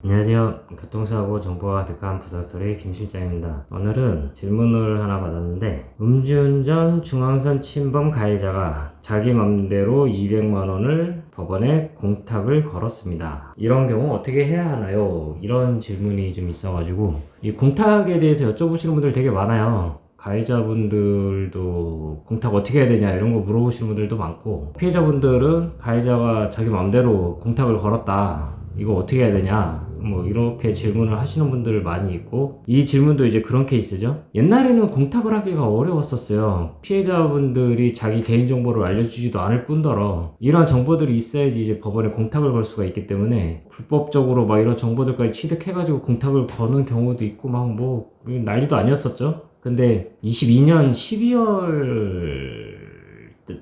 안녕하세요. 교통사고 정보가 가득한 부사스토리 김실장입니다. 오늘은 질문을 하나 받았는데, 음주운전 중앙선 침범 가해자가 자기 맘대로 200만원을 법원에 공탁을 걸었습니다. 이런 경우 어떻게 해야 하나요? 이런 질문이 좀 있어가지고 이 공탁에 대해서 여쭤보시는 분들 되게 많아요. 가해자분들도 공탁 어떻게 해야 되냐 이런 거 물어보시는 분들도 많고, 피해자분들은 가해자가 자기 맘대로 공탁을 걸었다, 이거 어떻게 해야 되냐, 뭐 이렇게 질문을 하시는 분들 많이 있고, 이 질문도 이제 그런 케이스죠. 옛날에는 공탁을 하기가 어려웠었어요. 피해자분들이 자기 개인정보를 알려주지도 않을 뿐더러 이런 정보들이 있어야지 이제 법원에 공탁을 걸 수가 있기 때문에, 불법적으로 막 이런 정보들까지 취득해가지고 공탁을 거는 경우도 있고 막 뭐 난리도 아니었었죠. 근데 22년 12월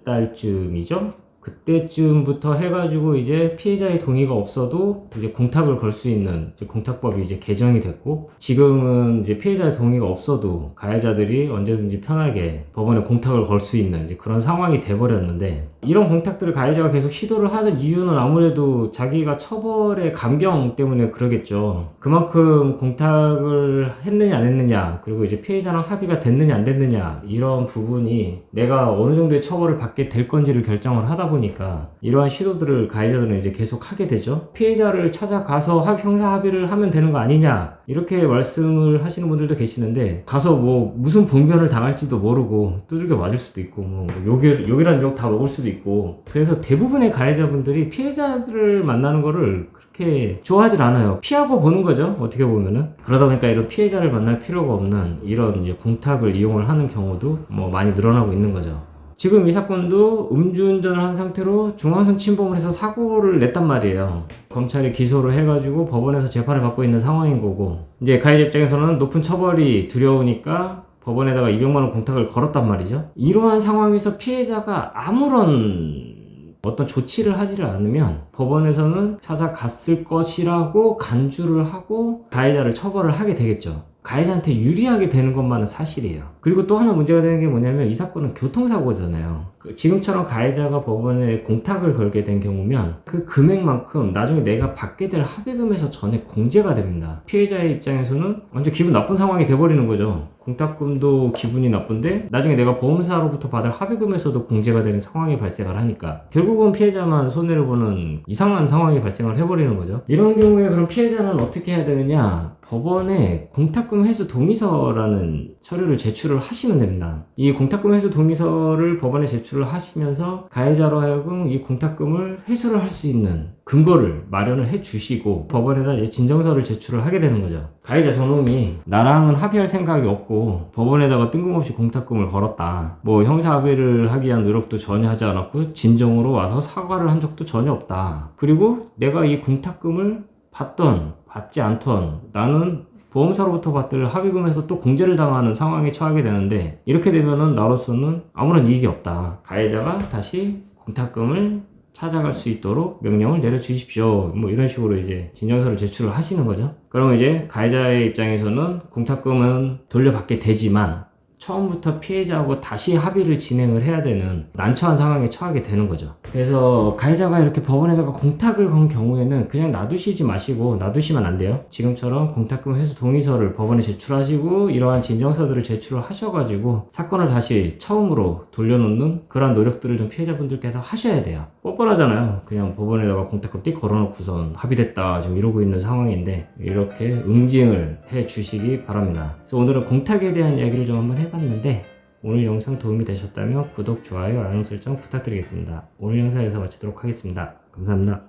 달쯤이죠? 그때쯤부터 해가지고 이제 피해자의 동의가 없어도 이제 공탁을 걸 수 있는 이제 공탁법이 이제 개정이 됐고, 지금은 이제 피해자의 동의가 없어도 가해자들이 언제든지 편하게 법원에 공탁을 걸 수 있는 이제 그런 상황이 돼버렸는데, 이런 공탁들을 가해자가 계속 시도를 하는 이유는 아무래도 자기가 처벌의 감경 때문에 그러겠죠. 그만큼 공탁을 했느냐 안 했느냐, 그리고 이제 피해자랑 합의가 됐느냐 안 됐느냐, 이런 부분이 내가 어느 정도의 처벌을 받게 될 건지를 결정을 하다 보니까 이러한 시도들을 가해자들은 이제 계속 하게 되죠. 피해자를 찾아가서 형사 합의를 하면 되는 거 아니냐, 이렇게 말씀을 하시는 분들도 계시는데, 가서 뭐 무슨 봉변을 당할지도 모르고 두들겨 맞을 수도 있고, 뭐 욕이란 욕 다 먹을 수도 있고, 그래서 대부분의 가해자분들이 피해자들을 만나는 거를 그렇게 좋아하질 않아요. 피하고 보는 거죠, 어떻게 보면은. 그러다 보니까 이런 피해자를 만날 필요가 없는 이런 이제 공탁을 이용을 하는 경우도 뭐 많이 늘어나고 있는 거죠. 지금 이 사건도 음주운전을 한 상태로 중앙선 침범을 해서 사고를 냈단 말이에요. 검찰이 기소를 해가지고 법원에서 재판을 받고 있는 상황인 거고, 이제 가해자 입장에서는 높은 처벌이 두려우니까 법원에다가 200만원 공탁을 걸었단 말이죠. 이러한 상황에서 피해자가 아무런 어떤 조치를 하지를 않으면 법원에서는 찾아갔을 것이라고 간주를 하고 가해자를 처벌을 하게 되겠죠. 가해자한테 유리하게 되는 것만은 사실이에요. 그리고 또 하나 문제가 되는 게 뭐냐면, 이 사건은 교통사고잖아요. 지금처럼 가해자가 법원에 공탁을 걸게 된 경우면 그 금액만큼 나중에 내가 받게 될 합의금에서 전액 공제가 됩니다. 피해자의 입장에서는 완전 기분 나쁜 상황이 돼버리는 거죠. 공탁금도 기분이 나쁜데 나중에 내가 보험사로부터 받을 합의금에서도 공제가 되는 상황이 발생을 하니까 결국은 피해자만 손해를 보는 이상한 상황이 발생을 해버리는 거죠. 이런 경우에 그럼 피해자는 어떻게 해야 되느냐? 법원에 공탁금 회수 동의서라는 서류를 제출을 하시면 됩니다. 이 공탁금 회수 동의서를 법원에 제출을 하시면서 가해자로 하여금 이 공탁금을 회수를 할 수 있는 근거를 마련을 해 주시고, 법원에다 이제 진정서를 제출을 하게 되는 거죠. 가해자 저놈이 나랑은 합의할 생각이 없고 법원에다가 뜬금없이 공탁금을 걸었다, 뭐 형사 합의를 하기 위한 노력도 전혀 하지 않았고 진정으로 와서 사과를 한 적도 전혀 없다, 그리고 내가 이 공탁금을 받던 받지 않던 나는 보험사로부터 받을 합의금에서 또 공제를 당하는 상황에 처하게 되는데, 이렇게 되면은 나로서는 아무런 이익이 없다, 가해자가 다시 공탁금을 찾아갈 수 있도록 명령을 내려주십시오, 뭐 이런 식으로 이제 진정서를 제출을 하시는 거죠. 그러면 이제 가해자의 입장에서는 공탁금은 돌려받게 되지만 처음부터 피해자하고 다시 합의를 진행을 해야 되는 난처한 상황에 처하게 되는 거죠. 그래서 가해자가 이렇게 법원에다가 공탁을 건 경우에는 그냥 놔두시지 마시고, 놔두시면 안 돼요. 지금처럼 공탁금 회수 동의서를 법원에 제출하시고 이러한 진정서들을 제출을 하셔가지고 사건을 다시 처음으로 돌려놓는 그런 노력들을 좀 피해자분들께서 하셔야 돼요. 뻔뻔하잖아요. 그냥 법원에다가 공탁금 띡 걸어놓고선 합의됐다 지금 이러고 있는 상황인데, 이렇게 응징을 해 주시기 바랍니다. 그래서 오늘은 공탁에 대한 이야기를 좀 한번 해봤는데, 오늘 영상 도움이 되셨다면 구독, 좋아요, 알람 설정 부탁드리겠습니다. 오늘 영상 여기서 마치도록 하겠습니다. 감사합니다.